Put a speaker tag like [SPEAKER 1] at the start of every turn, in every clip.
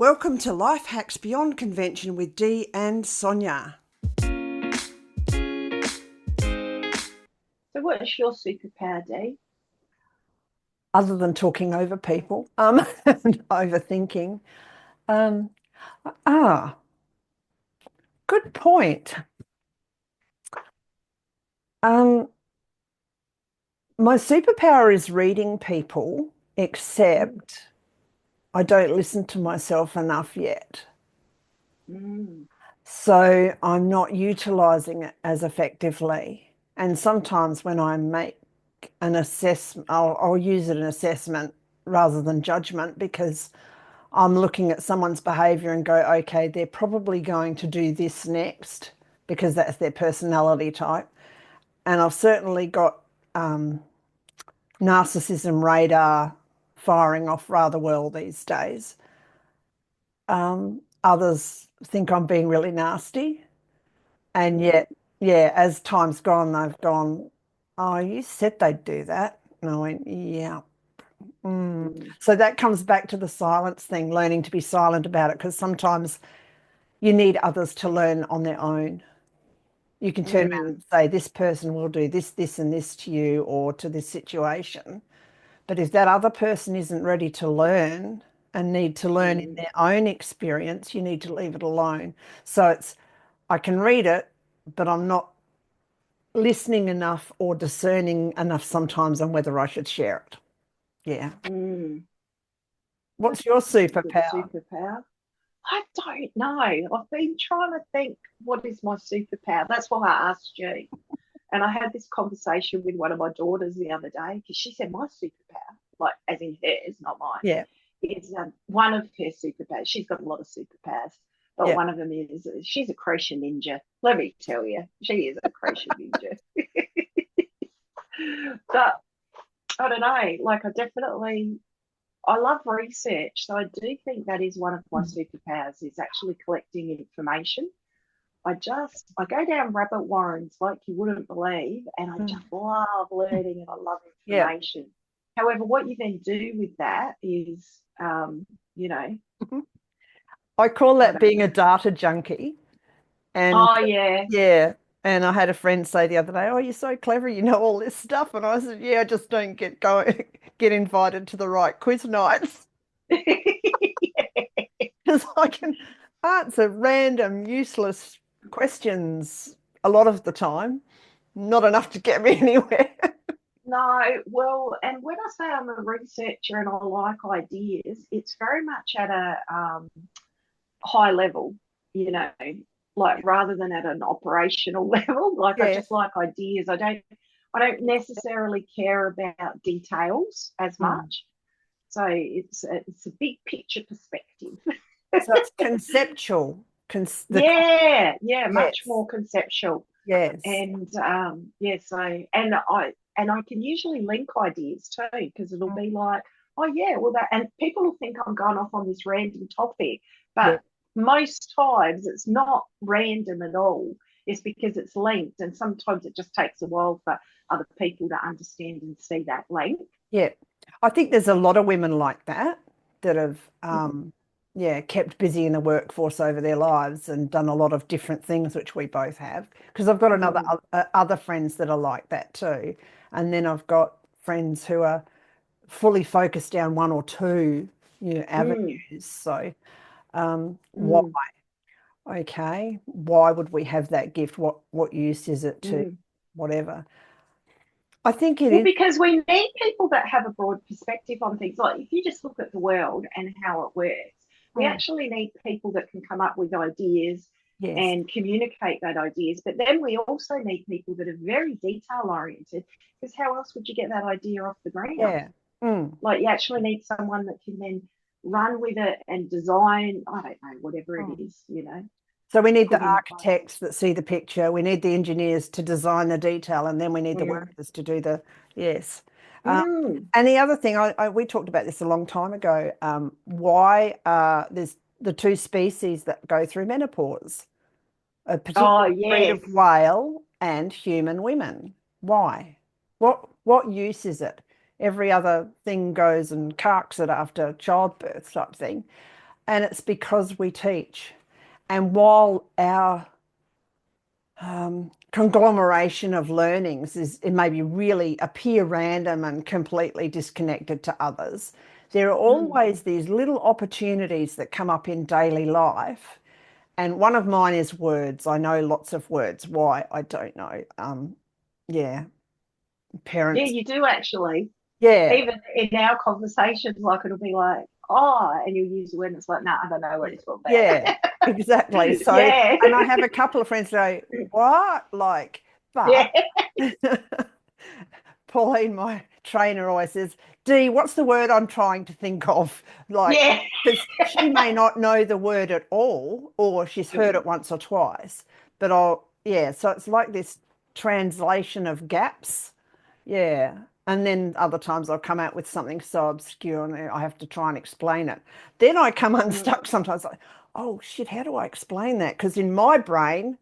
[SPEAKER 1] Welcome to Life Hacks Beyond Convention with Dee and Sonia.
[SPEAKER 2] So what is your superpower, Dee?
[SPEAKER 1] Other than talking over people, and overthinking. Um, ah, Good point. Um, my superpower is reading people, except I don't listen to myself enough yet.
[SPEAKER 2] Mm.
[SPEAKER 1] So I'm not utilizing it as effectively. And sometimes when I make an assessment, I'll use it an assessment rather than judgment because I'm looking at someone's behavior and go, okay, they're probably going to do this next because that's their personality type. And I've certainly got narcissism radar firing off rather well these days. Others think I'm being really nasty. And yet, yeah, as time's gone, they've gone, oh, you said they'd do that. And I went, yeah.
[SPEAKER 2] Mm.
[SPEAKER 1] So that comes back to the silence thing, learning to be silent about it, because sometimes you need others to learn on their own. You can turn around and
[SPEAKER 2] Mm.
[SPEAKER 1] say, this person will do this, this, and this to you or to this situation. But if that other person isn't ready to learn and need to learn in
[SPEAKER 2] Mm.
[SPEAKER 1] their own experience, you need to leave it alone. So I can read it, but I'm not listening enough or discerning enough sometimes on whether I should share it. Yeah.
[SPEAKER 2] Mm.
[SPEAKER 1] What's your
[SPEAKER 2] That's a good
[SPEAKER 1] superpower?
[SPEAKER 2] superpower. I don't know. I've been trying to think what is my superpower. That's why I asked you. And I had this conversation with one of my daughters the other day because she said my superpower, like as in hers, not mine,
[SPEAKER 1] Yeah.
[SPEAKER 2] is one of her superpowers. She's got a lot of superpowers, but
[SPEAKER 1] Yeah.
[SPEAKER 2] one of them is she's a crochet ninja. Let me tell you, she is a crochet ninja. But I don't know. Like I love research, so I do think that is one of my superpowers is actually collecting information. I go down rabbit warrens like you wouldn't believe, and I
[SPEAKER 1] Mm.
[SPEAKER 2] just love learning and I love
[SPEAKER 1] Yeah.
[SPEAKER 2] information. However, what you then do with that is, you know,
[SPEAKER 1] I call
[SPEAKER 2] I
[SPEAKER 1] that
[SPEAKER 2] don't
[SPEAKER 1] being a
[SPEAKER 2] know.
[SPEAKER 1] data junkie. And
[SPEAKER 2] Oh yeah.
[SPEAKER 1] yeah, and I had a friend say the other day, "Oh, you're so clever, you know all this stuff." And I said, "Yeah, I just don't get going, get invited to the right quiz nights because I can answer random, useless questions a lot of the time, not enough to get me anywhere."
[SPEAKER 2] No, well, and when I say I'm a researcher and I like ideas, it's very much at a high level, you know, like rather than at an operational level. Like I
[SPEAKER 1] Yes.
[SPEAKER 2] just like ideas. I don't necessarily care about details as
[SPEAKER 1] Mm.
[SPEAKER 2] much. So it's a big picture perspective.
[SPEAKER 1] So it's conceptual. The
[SPEAKER 2] Yeah, yeah, much
[SPEAKER 1] yes,
[SPEAKER 2] more conceptual.
[SPEAKER 1] yes.
[SPEAKER 2] And yeah, so and I can usually link ideas too, because it'll be like, oh yeah, well that and people will think I'm going off on this random topic,
[SPEAKER 1] Yeah.
[SPEAKER 2] but most times it's not random at all. It's because it's linked, and sometimes it just takes a while for other people to understand and see that link.
[SPEAKER 1] Yeah. I think there's a lot of women like that that have,
[SPEAKER 2] Mm.
[SPEAKER 1] yeah, kept busy in the workforce over their lives and done a lot of different things, which we both have. Because I've got another
[SPEAKER 2] Mm.
[SPEAKER 1] other friends that are like that too, and then I've got friends who are fully focused down one or two,
[SPEAKER 2] Mm.
[SPEAKER 1] avenues. So, why?
[SPEAKER 2] Mm.
[SPEAKER 1] Okay, why would we have that gift? What use is it to
[SPEAKER 2] Mm.
[SPEAKER 1] whatever? I think it
[SPEAKER 2] Well,
[SPEAKER 1] is.
[SPEAKER 2] because we need people that have a broad perspective on things. Like if you just look at the world and how it works, we
[SPEAKER 1] Mm,
[SPEAKER 2] actually need people that can come up with ideas
[SPEAKER 1] yes.
[SPEAKER 2] and communicate that ideas. But then we also need people that are very detail oriented, because how else would you get that idea off the ground?
[SPEAKER 1] Yeah. Mm.
[SPEAKER 2] Like you actually need someone that can then run with it and design, I don't know, whatever it
[SPEAKER 1] Mm.
[SPEAKER 2] is,
[SPEAKER 1] So we need the
[SPEAKER 2] put in place.
[SPEAKER 1] architects that see the picture. We need the engineers to design the detail, and then we need the
[SPEAKER 2] Mm.
[SPEAKER 1] workers to do the yes. Um,
[SPEAKER 2] Mm.
[SPEAKER 1] and the other thing, we talked about this a long time ago. Why there's the two species that go through menopause, a
[SPEAKER 2] Oh,
[SPEAKER 1] particular breed of
[SPEAKER 2] yes.
[SPEAKER 1] whale and human women. Why? What use is it? Every other thing goes and carks it after childbirth type thing. And it's because we teach. And while our conglomeration of learnings is, it may be really appear random and completely disconnected to others, there are always these little opportunities that come up in daily life. And one of mine is words. I know lots of words. Why? I don't know. Yeah,
[SPEAKER 2] Yeah,
[SPEAKER 1] parents.
[SPEAKER 2] you do actually.
[SPEAKER 1] Yeah,
[SPEAKER 2] Even in our conversations, like it'll be like, oh, and you'll use the word and it's like, no, I don't know what it's about.
[SPEAKER 1] yeah, exactly. So,
[SPEAKER 2] Yeah.
[SPEAKER 1] and I have a couple of friends that go, what? Like, but
[SPEAKER 2] Yeah.
[SPEAKER 1] Pauline, my trainer, always says, Dee, what's the word I'm trying to think of? Like,
[SPEAKER 2] Yeah.
[SPEAKER 1] because she may not know the word at all, or she's heard it once or twice, but yeah, so it's like this translation of gaps. Yeah. And then other times I'll come out with something so obscure and I have to try and explain it. Then I come unstuck sometimes like, oh shit, how do I explain that? Because in my brain,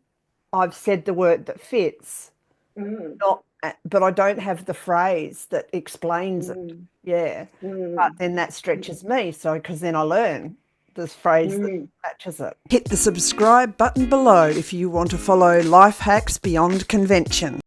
[SPEAKER 1] I've said the word that fits,
[SPEAKER 2] Mm,
[SPEAKER 1] not, but I don't have the phrase that explains it.
[SPEAKER 2] mm,
[SPEAKER 1] Yeah. But
[SPEAKER 2] mm,
[SPEAKER 1] then that stretches me. So, because then I learn this phrase that
[SPEAKER 2] mm.
[SPEAKER 1] matches it. Hit the subscribe button below if you want to follow life hacks beyond convention.